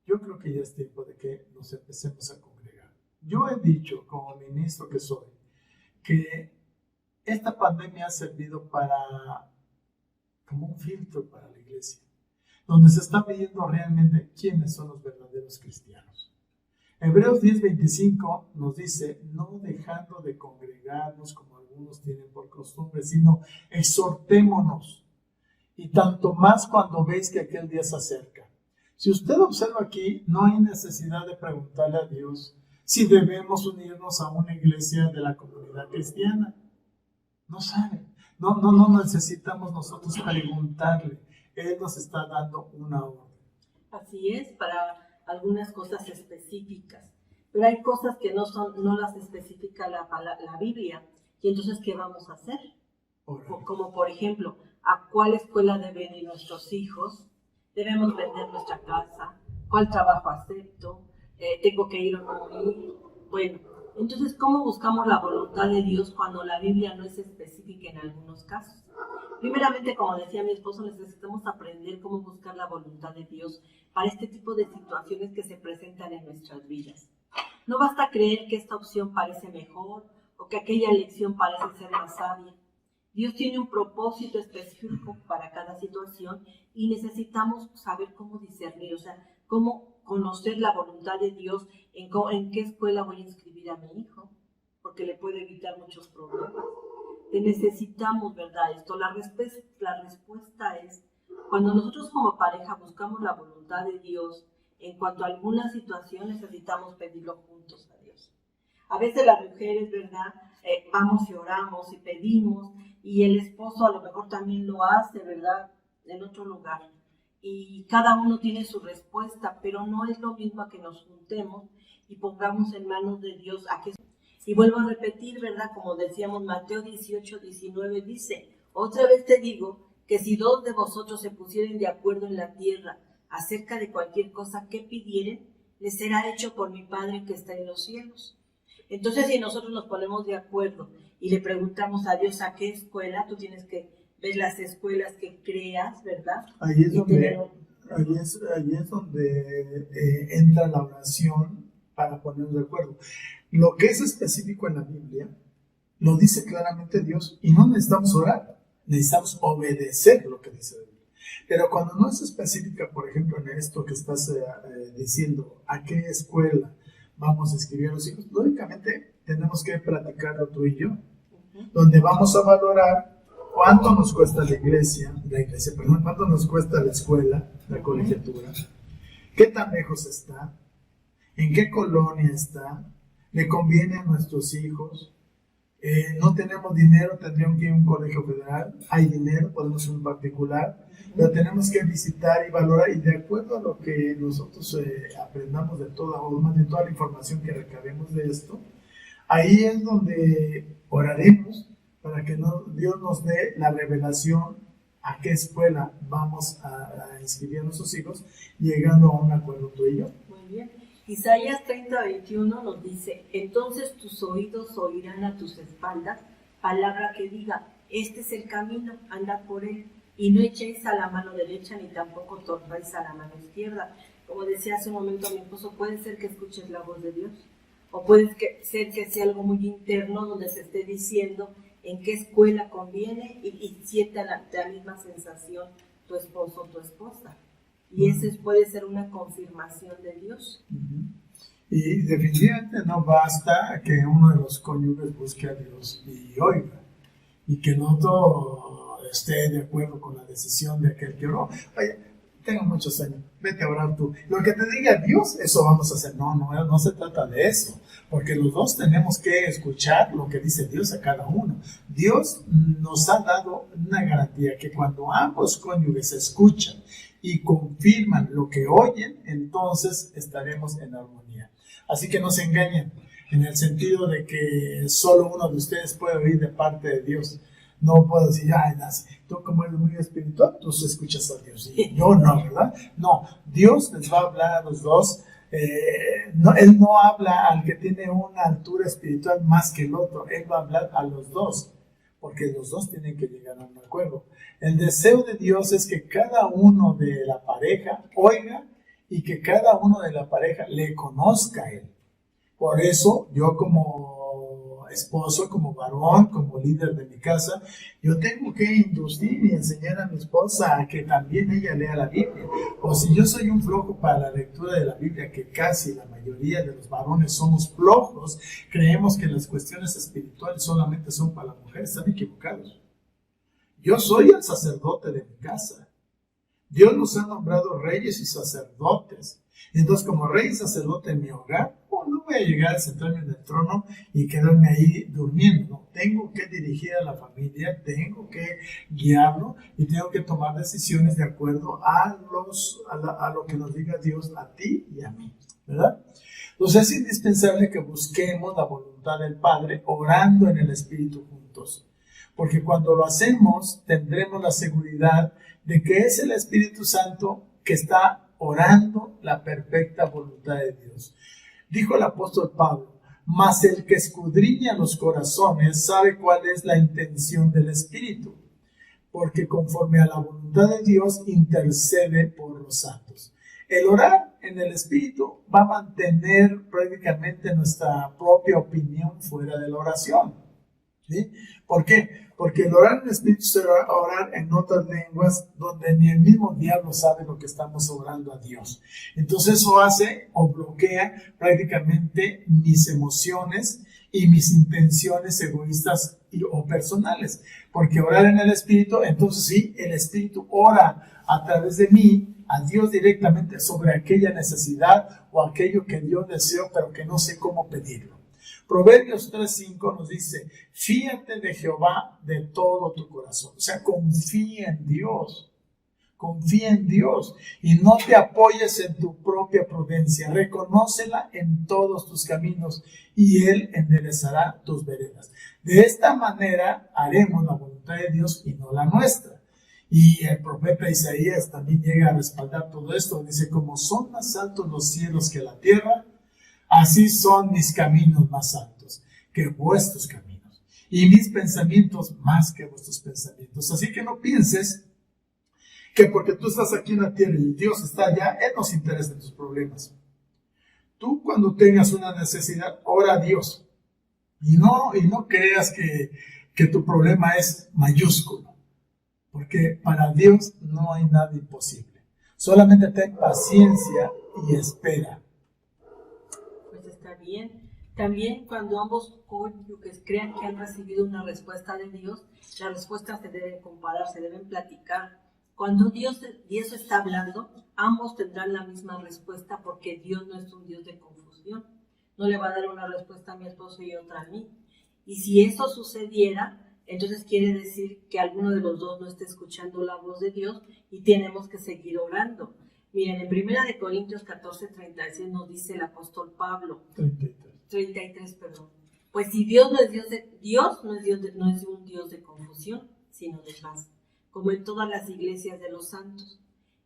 Yo creo que ya es tiempo de que nos empecemos a congregar. Yo he dicho, como ministro que soy, que esta pandemia ha servido como un filtro para la iglesia, donde se está viendo realmente quiénes son los verdaderos cristianos. Hebreos 10:25 nos dice, no dejando de congregarnos como algunos tienen por costumbre, sino exhortémonos, y tanto más cuando veis que aquel día se acerca. Si usted observa aquí, no hay necesidad de preguntarle a Dios si debemos unirnos a una iglesia de la comunidad cristiana. No sabe. No necesitamos nosotros preguntarle. Él nos está dando una orden. Así es, para algunas cosas específicas. Pero hay cosas que no las especifica la Biblia. Y entonces, ¿qué vamos a hacer? Como por ejemplo, ¿a cuál escuela deben ir nuestros hijos? ¿Debemos vender nuestra casa? ¿Cuál trabajo acepto? ¿Tengo que ir o no ir? Bueno, entonces, ¿cómo buscamos la voluntad de Dios cuando la Biblia no es específica en algunos casos? Primeramente, como decía mi esposo, necesitamos aprender cómo buscar la voluntad de Dios para este tipo de situaciones que se presentan en nuestras vidas. No basta creer que esta opción parece mejor o que aquella elección parece ser más sabia. Dios tiene un propósito específico para cada situación y necesitamos saber cómo discernir, o sea, cómo conocer la voluntad de Dios en qué escuela voy a inscribir a mi hijo, porque le puede evitar muchos problemas. Necesitamos, ¿verdad? La respuesta es, cuando nosotros como pareja buscamos la voluntad de Dios en cuanto a alguna situación, necesitamos pedirlo juntos a Dios. A veces las mujeres, ¿verdad? Vamos y oramos y pedimos, y el esposo a lo mejor también lo hace, ¿verdad? En otro lugar. Y cada uno tiene su respuesta, pero no es lo mismo a que nos juntemos y pongamos en manos de Dios a que... Y vuelvo a repetir, ¿verdad? Como decíamos, Mateo 18:19 dice, otra vez te digo que si 2 de vosotros se pusieren de acuerdo en la tierra acerca de cualquier cosa que pidieren, les será hecho por mi Padre que está en los cielos. Entonces, si nosotros nos ponemos de acuerdo y le preguntamos a Dios a qué escuela, tú tienes que ver las escuelas que creas, ¿verdad? Ahí es donde entra la oración para ponernos de acuerdo. Lo que es específico en la Biblia, lo dice claramente Dios y no necesitamos orar, necesitamos obedecer lo que dice Dios. Pero cuando no es específica, por ejemplo, en esto que estás diciendo, ¿a qué escuela vamos a inscribir a los hijos? Lógicamente tenemos que platicarlo tú y yo, donde vamos a valorar cuánto nos cuesta cuánto nos cuesta la escuela, la colegiatura, qué tan lejos está, en qué colonia está, le conviene a nuestros hijos. No tenemos dinero, tendríamos que ir a un colegio federal, hay dinero, podemos ir a un particular, pero tenemos que visitar y valorar, y de acuerdo a lo que nosotros aprendamos de toda la información que recabemos de esto, ahí es donde oraremos para que Dios nos dé la revelación a qué escuela vamos a inscribir a nuestros hijos, llegando a un acuerdo tú y yo. Muy bien. Isaías 30:21 nos dice, entonces tus oídos oirán a tus espaldas palabra que diga, este es el camino, andad por él, y no echéis a la mano derecha ni tampoco torzáis a la mano izquierda. Como decía hace un momento mi esposo, puede ser que escuches la voz de Dios, o puede ser que sea algo muy interno donde se esté diciendo en qué escuela conviene y sienta la misma sensación tu esposo o tu esposa. Y eso puede ser una confirmación de Dios. Y definitivamente no basta que uno de los cónyuges busque a Dios y oiga, y que el otro esté de acuerdo con la decisión de aquel que oró. Oye, tengo muchos años, vete a orar tú. Lo que te diga Dios, eso vamos a hacer. No se trata de eso, porque los dos tenemos que escuchar lo que dice Dios a cada uno. Dios nos ha dado una garantía que cuando ambos cónyuges escuchan y confirman lo que oyen, entonces estaremos en armonía. Así que no se engañen en el sentido de que solo uno de ustedes puede oír de parte de Dios. No puedo decir, tú como eres muy espiritual, tú escuchas a Dios y yo no, ¿verdad? No, Dios les va a hablar a los dos. Él no habla al que tiene una altura espiritual más que el otro, Él va a hablar a los dos, porque los dos tienen que llegar a un acuerdo. El deseo de Dios es que cada uno de la pareja oiga y que cada uno de la pareja le conozca a Él. Por eso yo como esposo, como varón, como líder de mi casa, yo tengo que inducir y enseñar a mi esposa a que también ella lea la Biblia. O si yo soy un flojo para la lectura de la Biblia, que casi la mayoría de los varones somos flojos, creemos que las cuestiones espirituales solamente son para las mujeres. Están equivocados. Yo soy el sacerdote de mi casa. Dios nos ha nombrado reyes y sacerdotes. Entonces, como rey y sacerdote en mi hogar, no voy a llegar a sentarme en el trono y quedarme ahí durmiendo. No, tengo que dirigir a la familia, tengo que guiarlo y tengo que tomar decisiones de acuerdo a lo que nos diga Dios a ti y a mí, ¿verdad? Entonces es indispensable que busquemos la voluntad del Padre orando en el Espíritu juntos. Porque cuando lo hacemos, tendremos la seguridad de que es el Espíritu Santo que está orando la perfecta voluntad de Dios. Dijo el apóstol Pablo, mas el que escudriña los corazones sabe cuál es la intención del Espíritu, porque conforme a la voluntad de Dios intercede por los santos. El orar en el Espíritu va a mantener prácticamente nuestra propia opinión fuera de la oración. ¿Sí? ¿Por qué? Porque el orar en el Espíritu será orar en otras lenguas donde ni el mismo diablo sabe lo que estamos orando a Dios. Entonces eso hace o bloquea prácticamente mis emociones y mis intenciones egoístas o personales. Porque orar en el Espíritu, entonces sí, el Espíritu ora a través de mí a Dios directamente sobre aquella necesidad o aquello que Dios deseo, pero que no sé cómo pedirlo. Proverbios 3:5 nos dice, fíate de Jehová de todo tu corazón. O sea, confía en Dios. Confía en Dios y no te apoyes en tu propia prudencia. Reconócela en todos tus caminos y Él enderezará tus veredas. De esta manera haremos la voluntad de Dios y no la nuestra. Y el profeta Isaías también llega a respaldar todo esto. Dice, como son más altos los cielos que la tierra, así son mis caminos más altos que vuestros caminos, y mis pensamientos más que vuestros pensamientos. Así que no pienses que porque tú estás aquí en la tierra y Dios está allá, Él no se interesa en tus problemas. Tú cuando tengas una necesidad, ora a Dios. Y no creas que tu problema es mayúsculo, porque para Dios no hay nada imposible. Solamente ten paciencia y espera. Bien. También cuando ambos cónyuges crean que han recibido una respuesta de Dios, las respuestas se deben comparar, se deben platicar. Cuando Dios está hablando, ambos tendrán la misma respuesta porque Dios no es un Dios de confusión. No le va a dar una respuesta a mi esposo y otra a mí. Y si eso sucediera, entonces quiere decir que alguno de los dos no está escuchando la voz de Dios y tenemos que seguir orando. Miren, en 1 Corintios 14:36 nos dice el apóstol Pablo, 33, pues si Dios no es no es un Dios de confusión, sino de paz, como en todas las iglesias de los santos.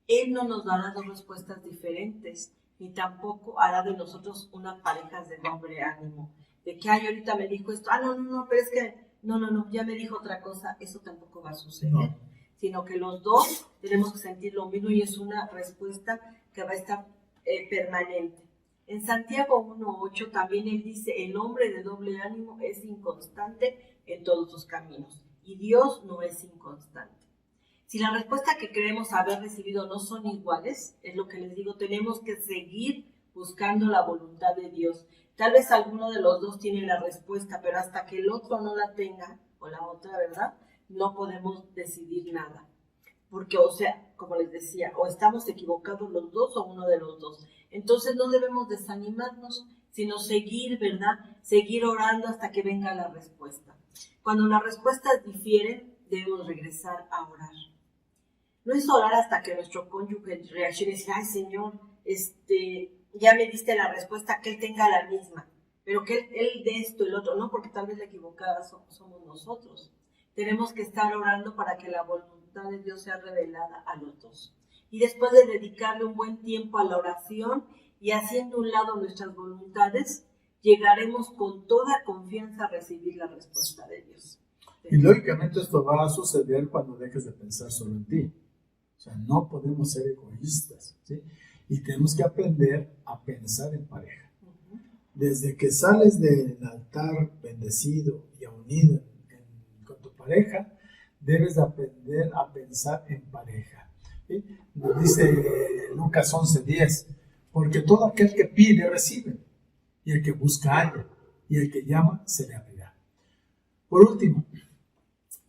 Él no nos dará dos respuestas diferentes, ni tampoco hará de nosotros una pareja de doble ánimo, de que, ay, ahorita me dijo esto, no, pero es que, no, ya me dijo otra cosa, eso tampoco va a suceder. No. Sino que los dos tenemos que sentir lo mismo y es una respuesta que va a estar permanente. En Santiago 1:8 también él dice, el hombre de doble ánimo es inconstante en todos sus caminos y Dios no es inconstante. Si la respuesta que creemos haber recibido no son iguales, es lo que les digo, tenemos que seguir buscando la voluntad de Dios. Tal vez alguno de los dos tiene la respuesta, pero hasta que el otro no la tenga, o la otra, ¿verdad?, no podemos decidir nada. Porque, o sea, como les decía, o estamos equivocados los dos o uno de los dos. Entonces no debemos desanimarnos, sino seguir, ¿verdad?, seguir orando hasta que venga la respuesta. Cuando las respuestas difieren, debemos regresar a orar. No es orar hasta que nuestro cónyuge reaccione y diga, ay, Señor, ya me diste la respuesta, que Él tenga la misma, pero que Él dé esto, el otro, no, porque tal vez la equivocada somos nosotros. Tenemos que estar orando para que la voluntad de Dios sea revelada a los dos. Y después de dedicarle un buen tiempo a la oración y haciendo a un lado nuestras voluntades, llegaremos con toda confianza a recibir la respuesta de Dios. Y lógicamente esto va a suceder cuando dejes de pensar solo en ti. O sea, no podemos ser egoístas, ¿sí? Y tenemos que aprender a pensar en pareja. Desde que sales del altar bendecido y unido con tu pareja, debes de aprender a pensar en pareja. ¿Sí? Nos dice Lucas 11:10, porque todo aquel que pide, recibe, y el que busca, halla, y el que llama, se le abrirá. Por último,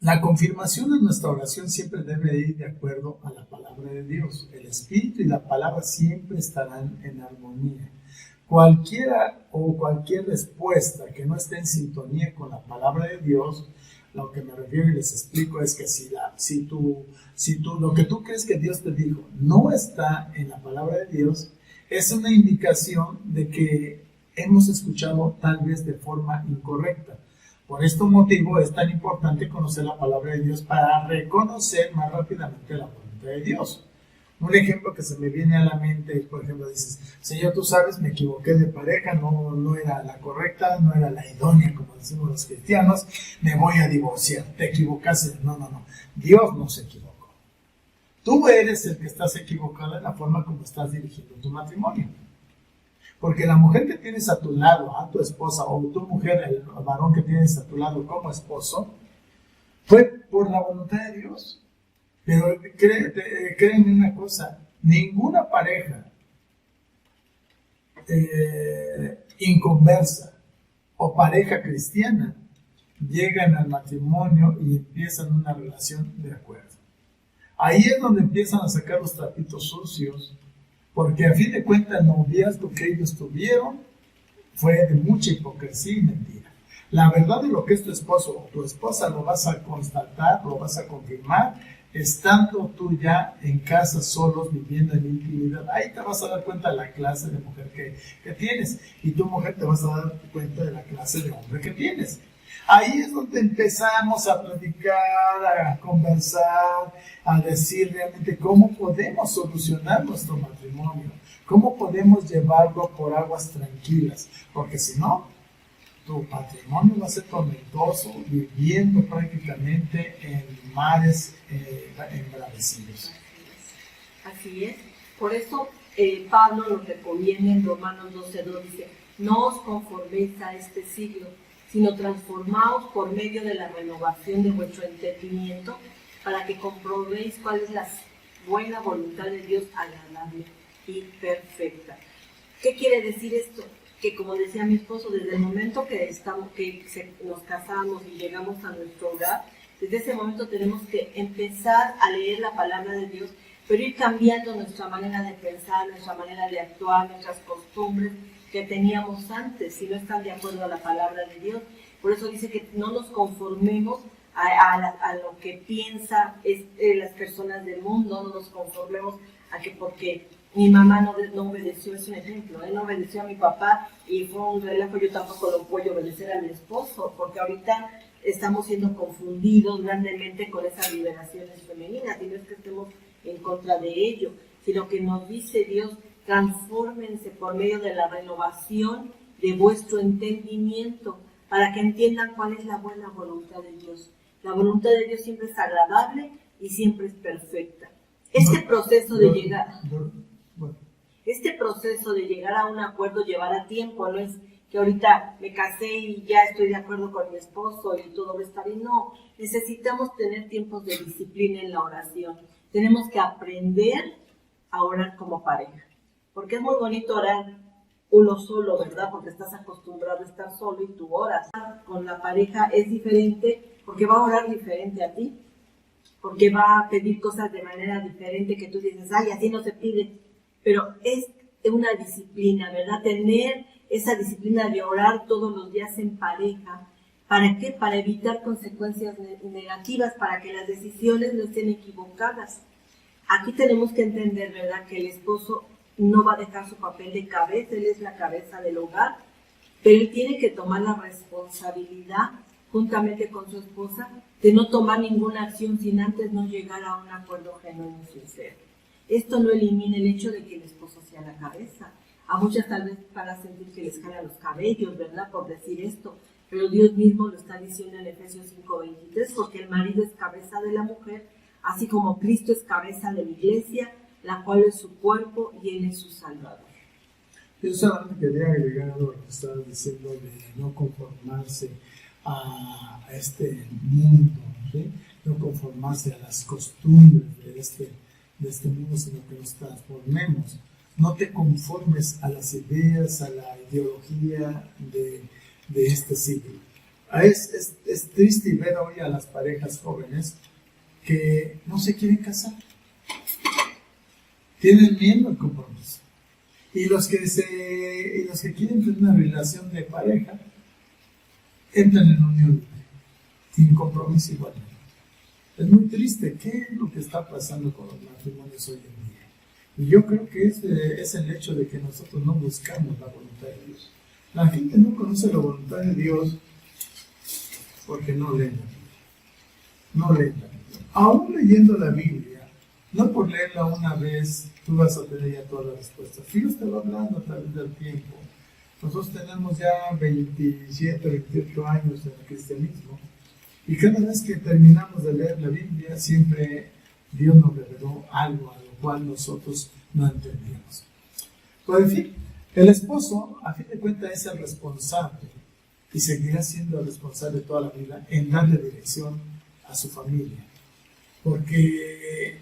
la confirmación de nuestra oración siempre debe ir de acuerdo a la palabra de Dios. El Espíritu y la palabra siempre estarán en armonía. Cualquier respuesta que no esté en sintonía con la palabra de Dios, lo que me refiero y les explico es que si lo que tú crees que Dios te dijo no está en la palabra de Dios, es una indicación de que hemos escuchado tal vez de forma incorrecta. Por este motivo es tan importante conocer la palabra de Dios para reconocer más rápidamente la voluntad de Dios. Un ejemplo que se me viene a la mente es, por ejemplo, dices, Señor, tú sabes, me equivoqué de pareja, no era la correcta, no era la idónea, como decimos los cristianos, me voy a divorciar. Te equivocaste. No. Dios no se equivocó. Tú eres el que estás equivocado en la forma como estás dirigiendo tu matrimonio. Porque la mujer que tienes a tu lado, a tu esposa, o tu mujer, el varón que tienes a tu lado como esposo, fue por la voluntad de Dios. Pero créanme una cosa, ninguna pareja inconversa o pareja cristiana llegan al matrimonio y empiezan una relación de acuerdo. Ahí es donde empiezan a sacar los trapitos sucios, porque a fin de cuentas el noviazgo que ellos tuvieron fue de mucha hipocresía y mentira. La verdad de lo que es tu esposo o tu esposa lo vas a constatar, lo vas a confirmar, estando tú ya en casa solos, viviendo en intimidad. Ahí te vas a dar cuenta de la clase de mujer que tienes, y tu mujer te vas a dar cuenta de la clase de hombre que tienes. Ahí es donde empezamos a platicar, a conversar, a decir realmente cómo podemos solucionar nuestro matrimonio, cómo podemos llevarlo por aguas tranquilas, porque si no, tu matrimonio va a ser tormentoso, viviendo prácticamente en mares embravecidos. Así es. Por eso Pablo nos recomienda en Romanos 12:2, dice, no os conforméis a este siglo, sino transformaos por medio de la renovación de vuestro entendimiento, para que comprobéis cuál es la buena voluntad de Dios, agradable y perfecta. ¿Qué quiere decir esto? Que, como decía mi esposo, desde el momento que nos casamos y llegamos a nuestro hogar, desde ese momento tenemos que empezar a leer la palabra de Dios, pero ir cambiando nuestra manera de pensar, nuestra manera de actuar, nuestras costumbres que teníamos antes, si no están de acuerdo a la palabra de Dios. Por eso dice que no nos conformemos a lo que piensan las personas del mundo, no nos conformemos a que porque mi mamá no obedeció, es un ejemplo, no obedeció a mi papá y fue un relajo, yo tampoco lo voy a obedecer a mi esposo, porque ahorita estamos siendo confundidos grandemente con esas liberaciones femeninas, y no es que estemos en contra de ello, sino que nos dice Dios, transfórmense por medio de la renovación de vuestro entendimiento, para que entiendan cuál es la buena voluntad de Dios. La voluntad de Dios siempre es agradable y siempre es perfecta. Este proceso de llegar a un acuerdo llevará tiempo, no es que ahorita me casé y ya estoy de acuerdo con mi esposo y todo va a estar bien. No, necesitamos tener tiempos de disciplina en la oración. Tenemos que aprender a orar como pareja, porque es muy bonito orar uno solo, ¿verdad? Porque estás acostumbrado a estar solo y tú oras. Con la pareja es diferente, porque va a orar diferente a ti, porque va a pedir cosas de manera diferente que tú dices, ay, así no se pide. Pero es una disciplina, ¿verdad? Tener esa disciplina de orar todos los días en pareja. ¿Para qué? Para evitar consecuencias negativas, para que las decisiones no estén equivocadas. Aquí tenemos que entender, ¿verdad?, que el esposo no va a dejar su papel de cabeza, él es la cabeza del hogar, pero él tiene que tomar la responsabilidad, juntamente con su esposa, de no tomar ninguna acción sin antes no llegar a un acuerdo genuino y sincero. Esto no elimina el hecho de que el esposo sea la cabeza. A muchas tal vez para sentir que les caen los cabellos, ¿verdad?, por decir esto, pero Dios mismo lo está diciendo en Efesios 5:23, porque el marido es cabeza de la mujer, así como Cristo es cabeza de la iglesia, la cual es su cuerpo y Él es su Salvador. Yo solamente quería agregar algo que estabas diciendo de no conformarse a este mundo, ¿sí? No conformarse a las costumbres de este mundo, sino que nos transformemos. No te conformes a las ideas, a la ideología de este siglo. Es triste ver hoy a las parejas jóvenes que no se quieren casar. Tienen miedo al compromiso. Y los que quieren tener una relación de pareja, entran en unión libre, sin compromiso igualmente. Es muy triste. ¿Qué es lo que está pasando con los matrimonios hoy en día? Y yo creo que es el hecho de que nosotros no buscamos la voluntad de Dios. La gente no conoce la voluntad de Dios porque no leen la Biblia. No leen la Biblia. Aún leyendo la Biblia, no por leerla una vez, tú vas a tener ya todas las respuestas. Dios te va hablando a través del tiempo. Nosotros tenemos ya 27, 28 años en el cristianismo. Y cada vez que terminamos de leer la Biblia, siempre Dios nos reveló algo a lo cual nosotros no entendíamos. Pues en fin, el esposo, a fin de cuentas, es el responsable y seguirá siendo el responsable toda la vida en darle dirección a su familia. Porque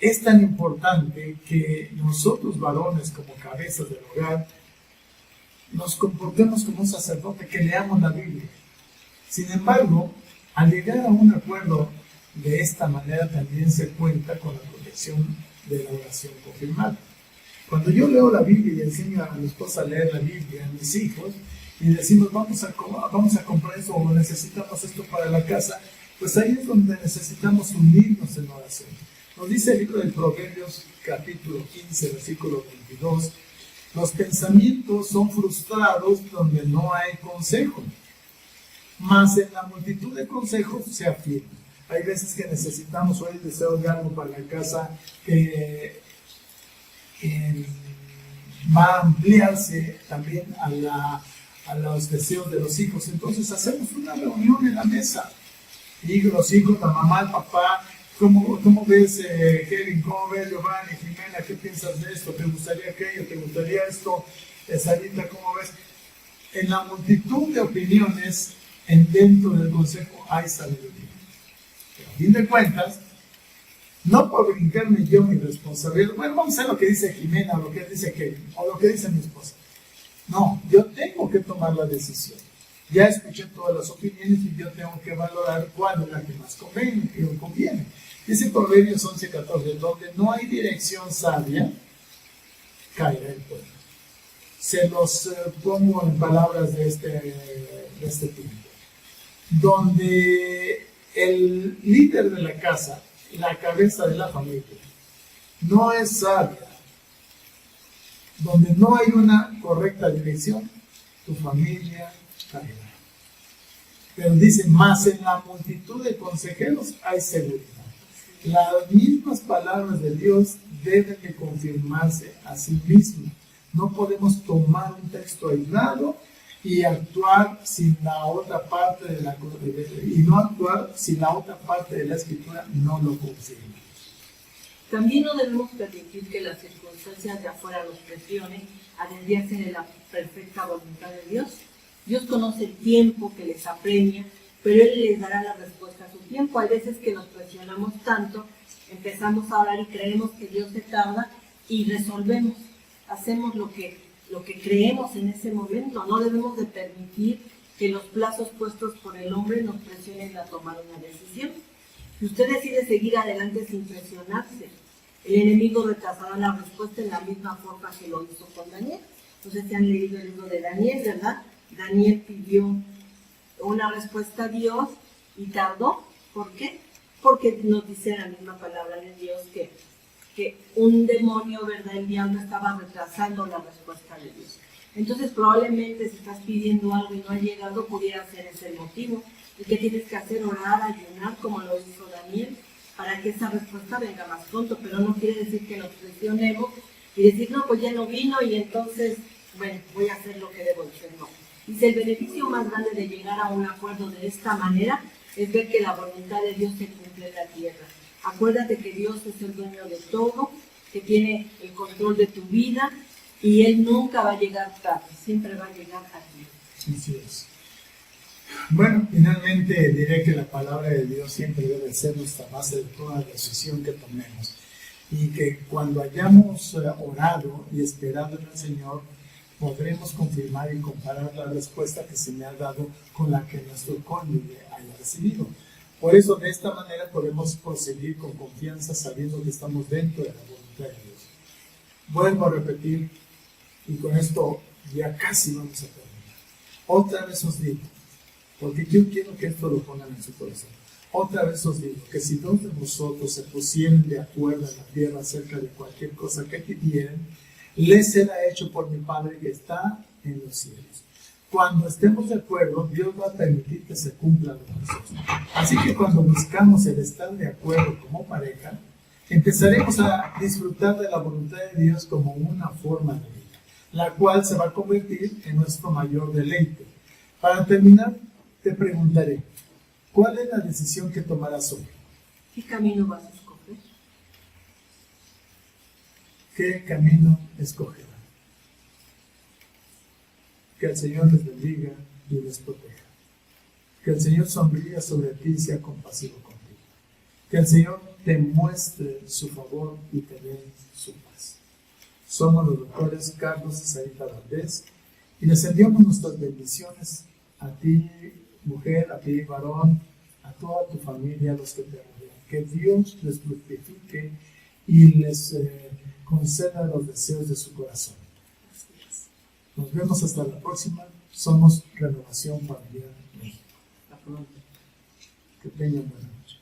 es tan importante que nosotros, varones, como cabezas del hogar, nos comportemos como un sacerdote, que leamos la Biblia. Sin embargo, al llegar a un acuerdo de esta manera, también se cuenta con la protección de la oración confirmada. Cuando yo leo la Biblia y enseño a mi esposa a leer la Biblia, a mis hijos, y decimos, vamos a comprar eso o necesitamos esto para la casa, pues ahí es donde necesitamos unirnos en oración. Nos dice el libro de Proverbios, capítulo 15, versículo 22, los pensamientos son frustrados donde no hay consejo, mas en la multitud de consejos se afirma. Hay veces que necesitamos hoy el deseo de algo para la casa que va a ampliarse también a los deseos de los hijos. Entonces hacemos una reunión en la mesa. Y los hijos, la mamá, el papá, ¿cómo ves, Kevin? ¿Cómo ves, Giovanni, Jimena? ¿Qué piensas de esto? ¿Te gustaría aquello? ¿Te gustaría esto? Sarita, ¿cómo ves? En la multitud de opiniones, dentro del consejo hay sabiduría. Pero a fin de cuentas, no por brincarme yo mi responsabilidad, bueno, vamos a ver lo que dice Jimena, o lo que dice Kevin, o lo que dice mi esposa. No, yo tengo que tomar la decisión. Ya escuché todas las opiniones y yo tengo que valorar cuál es la que más conviene. Dice Proverbios 11:14, donde no hay dirección sabia, caerá el pueblo. Se los pongo en palabras de este tiempo. Donde el líder de la casa, la cabeza de la familia, no es sabia, donde no hay una correcta dirección, tu familia caerá. Pero dice, más en la multitud de consejeros hay seguridad. Las mismas palabras de Dios deben de confirmarse a sí mismas. No podemos tomar un texto aislado y actuar sin la otra parte de la escritura no lo confirma. También no debemos permitir que las circunstancias de afuera nos presionen a desviarse de la perfecta voluntad de Dios. Dios conoce el tiempo que les apremia, pero Él les dará la respuesta a su tiempo. Hay veces que nos presionamos tanto, empezamos a orar y creemos que Dios se tarda y resolvemos, hacemos lo que creemos en ese momento. No debemos de permitir que los plazos puestos por el hombre nos presionen a tomar una decisión. Si usted decide seguir adelante sin presionarse, el enemigo retrasará la respuesta en la misma forma que lo hizo con Daniel. Entonces, se han leído el libro de Daniel, ¿verdad? Daniel pidió una respuesta a Dios y tardó. ¿Por qué? Porque nos dice la misma palabra de Dios que un demonio, ¿verdad? El diablo estaba retrasando la respuesta de Dios. Entonces, probablemente si estás pidiendo algo y no ha llegado, pudiera ser ese el motivo. ¿Y qué tienes que hacer? Orar, ayunar, como lo hizo Daniel, para que esa respuesta venga más pronto. Pero no quiere decir que nos presionemos y decir, no, pues ya no vino y entonces, bueno, voy a hacer lo que debo hacer. No. Dice, el beneficio más grande de llegar a un acuerdo de esta manera es ver que la voluntad de Dios se cumple en la tierra. Acuérdate que Dios es el dueño de todo, que tiene el control de tu vida y Él nunca va a llegar tarde, siempre va a llegar a ti. Así es. Bueno, finalmente diré que la palabra de Dios siempre debe ser nuestra base de toda decisión que tomemos. Y que cuando hayamos orado y esperado en el Señor, podremos confirmar y comparar la respuesta que se me ha dado con la que nuestro cónyuge haya recibido. Por eso, de esta manera podemos proseguir con confianza, sabiendo que estamos dentro de la voluntad de Dios. Vuelvo a repetir, y con esto ya casi vamos a terminar. Otra vez os digo, porque yo quiero que esto lo pongan en su corazón. Otra vez os digo que si dos de vosotros se pusieren de acuerdo en la tierra acerca de cualquier cosa que pidieren, les será hecho por mi Padre que está en los cielos. Cuando estemos de acuerdo, Dios va a permitir que se cumplan los deseos. Así que cuando buscamos el estar de acuerdo como pareja, empezaremos a disfrutar de la voluntad de Dios como una forma de vida, la cual se va a convertir en nuestro mayor deleite. Para terminar, te preguntaré, ¿cuál es la decisión que tomarás hoy? ¿Qué camino vas a escoger? ¿Qué camino escogerás? Que el Señor les bendiga y les proteja. Que el Señor sonría sobre ti y sea compasivo contigo. Que el Señor te muestre su favor y te dé su paz. Somos los doctores Carlos y Sarita Valdés y les enviamos nuestras bendiciones a ti, mujer, a ti, varón, a toda tu familia, a los que te rodean. Que Dios les fructifique y les conceda los deseos de su corazón. Nos vemos hasta la próxima. Somos Renovación Familiar México. Hasta pronto. Que tengan buena noche.